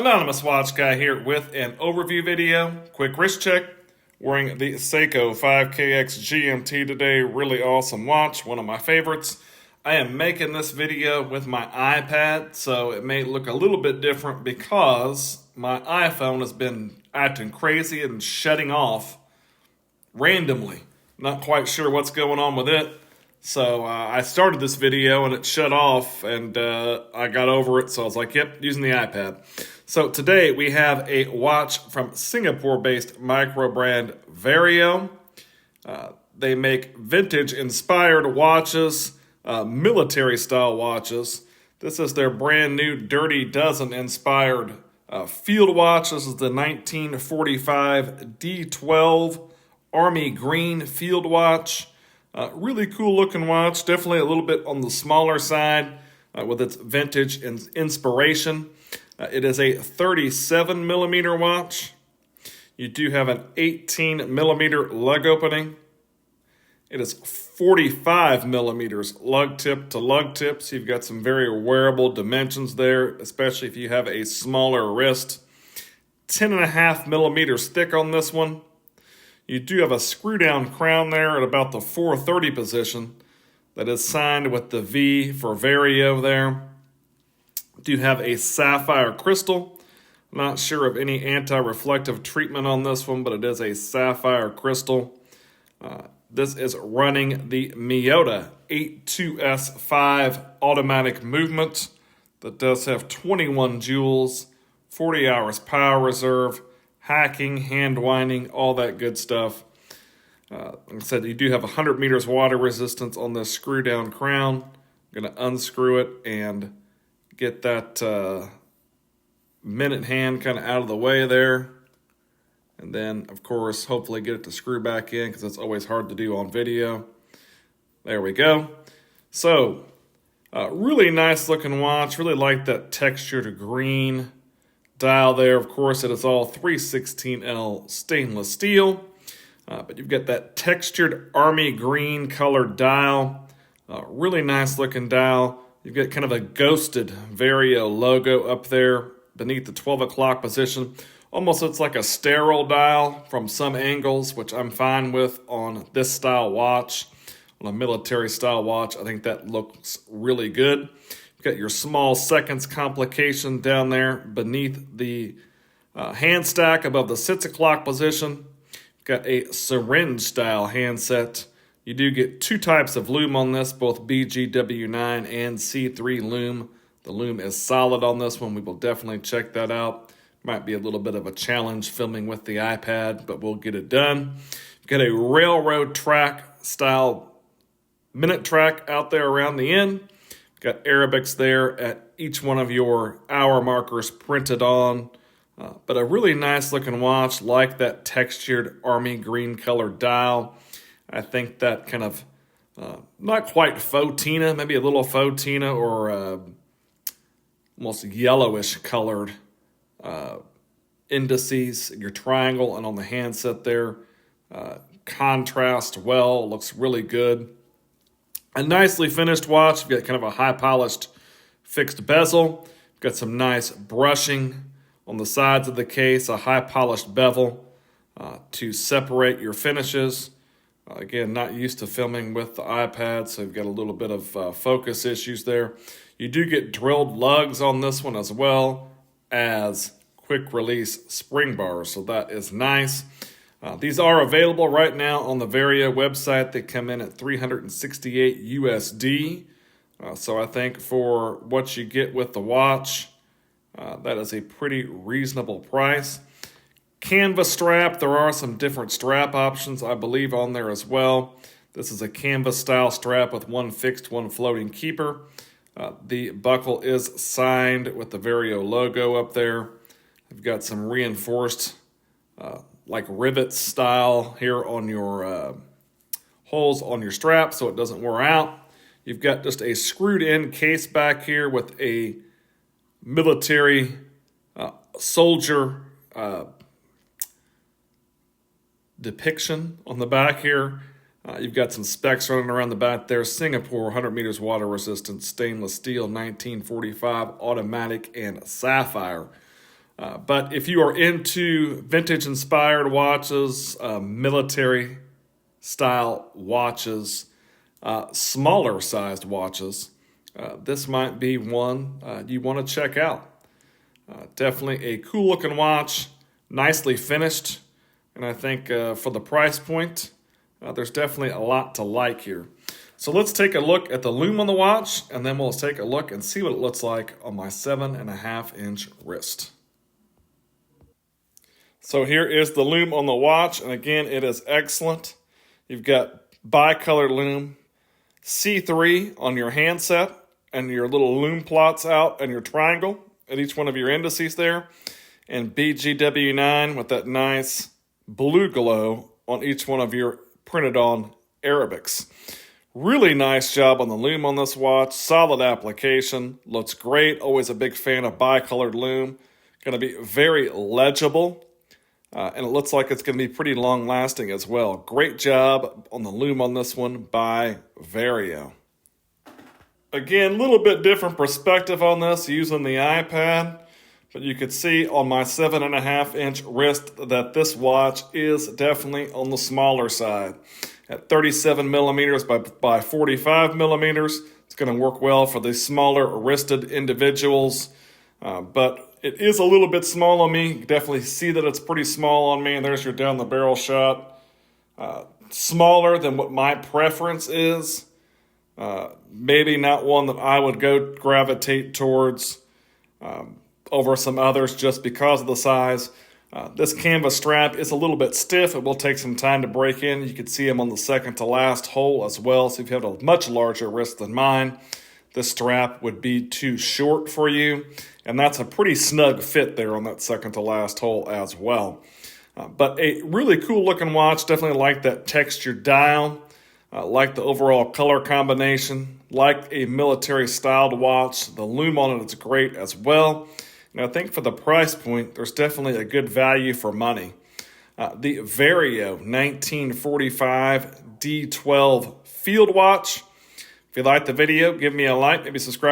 Anonymous Watch Guy here with an overview video. Quick wrist check. Wearing the Seiko 5KX GMT today. Really awesome watch. One of my favorites. I am making this video with my iPad, so it may look a little bit different because my iPhone has been acting crazy and shutting off randomly. Not quite sure what's going on with it. So I started this video and it shut off and I got over it. So I was like, yep, using the iPad. So today we have a watch from Singapore-based micro brand Vario. They make vintage-inspired watches, military-style watches. This is their brand new Dirty Dozen-inspired field watch. This is the 1945 D12 Army Green field watch. Really cool looking watch, definitely a little bit on the smaller side with its vintage inspiration. It is a 37 millimeter watch. You do have an 18 millimeter lug opening. It is 45 millimeters lug tip to lug tip, so you've got some very wearable dimensions there, especially if you have a smaller wrist. 10.5 millimeters thick on this one. You do have a screw-down crown there at about the 430 position that is signed with the V for Vario there. You do have a sapphire crystal. Not sure of any anti-reflective treatment on this one, but it is a sapphire crystal. This is running the Miyota 82S5 automatic movement that does have 21 joules, 40 hours power reserve, hacking, hand winding, all that good stuff. Like I said, you do have 100 meters water resistance on this screw down crown. I'm going to unscrew it and get that minute hand kind of out of the way there. And then, of course, hopefully get it to screw back in because it's always hard to do on video. There we go. So, really nice looking watch. Really like that textured green dial there. Of course, it is all 316L stainless steel, but you've got that textured army green colored dial. Really nice looking dial. You've got kind of a ghosted Vario logo up there beneath the 12 o'clock position. Almost looks like a sterile dial from some angles, which I'm fine with on this style watch. On a military style watch, I think that looks really good. You've got your small seconds complication down there beneath the hand stack above the 6 o'clock position. You've got a syringe style handset. You do get two types of lume on this, both BGW9 and C3 lume. The lume is solid on this one. We will definitely check that out. Might be a little bit of a challenge filming with the iPad, but we'll get it done. You've got a railroad track style minute track out there around the end. Got Arabics there at each one of your hour markers printed on. But a really nice looking watch, like that textured army green colored dial. I think that kind of, not quite fauxtina, maybe a little fauxtina or almost yellowish colored indices, your triangle and on the handset there. Contrast well, looks really good. A nicely finished watch. You've got kind of a high-polished fixed bezel. You've got some nice brushing on the sides of the case, a high-polished bevel to separate your finishes. Again, not used to filming with the iPad, so you've got a little bit of focus issues there. You do get drilled lugs on this one as well as quick-release spring bars, so that is nice. These are available right now on the Vario website. They come in at $368 USD. So I think for what you get with the watch, that is a pretty reasonable price. Canvas strap, there are some different strap options, I believe, on there as well. This is a canvas style strap with one fixed, one floating keeper. The buckle is signed with the Vario logo up there. You've got some reinforced like rivet style here on your holes on your strap so it doesn't wear out. You've got just a screwed in case back here with a military soldier depiction on the back here. You've got some specs running around the back there. Singapore, 100 meters water resistant, stainless steel, 1945, automatic, and sapphire. But if you are into vintage-inspired watches, military-style watches, smaller-sized watches, this might be one you want to check out. Definitely a cool-looking watch, nicely finished, and I think for the price point, there's definitely a lot to like here. So let's take a look at the lume on the watch, and then we'll take a look and see what it looks like on my 7.5-inch wrist. So here is the lume on the watch, and again, it is excellent. You've got bi-colored lume, C3 on your handset, and your little lume plots out and your triangle at each one of your indices there, and BGW9 with that nice blue glow on each one of your printed on Arabics. Really nice job on the lume on this watch. Solid application. Looks great. Always a big fan of bi-colored lume. Going to be very legible. And it looks like it's going to be pretty long lasting as well. Great job on the lume on this one by Vario. Again, a little bit different perspective on this using the iPad. But you could see on my 7.5-inch wrist that this watch is definitely on the smaller side. At 37 millimeters by 45 millimeters, it's going to work well for the smaller wristed individuals. But it is a little bit small on me. You can definitely see that it's pretty small on me. And there's your down the barrel shot. Smaller than what my preference is. Maybe not one that I would gravitate towards over some others just because of the size. This canvas strap is a little bit stiff. It will take some time to break in. You can see them on the second to last hole as well. So if you have a much larger wrist than mine, this strap would be too short for you. And that's a pretty snug fit there on that second to last hole as well. But a really cool looking watch. Definitely like that textured dial. Like the overall color combination. Like a military styled watch. The lume on it is great as well. And I think for the price point, there's definitely a good value for money. The Vario 1945 D12 field watch. If you liked the video, give me a like, maybe subscribe.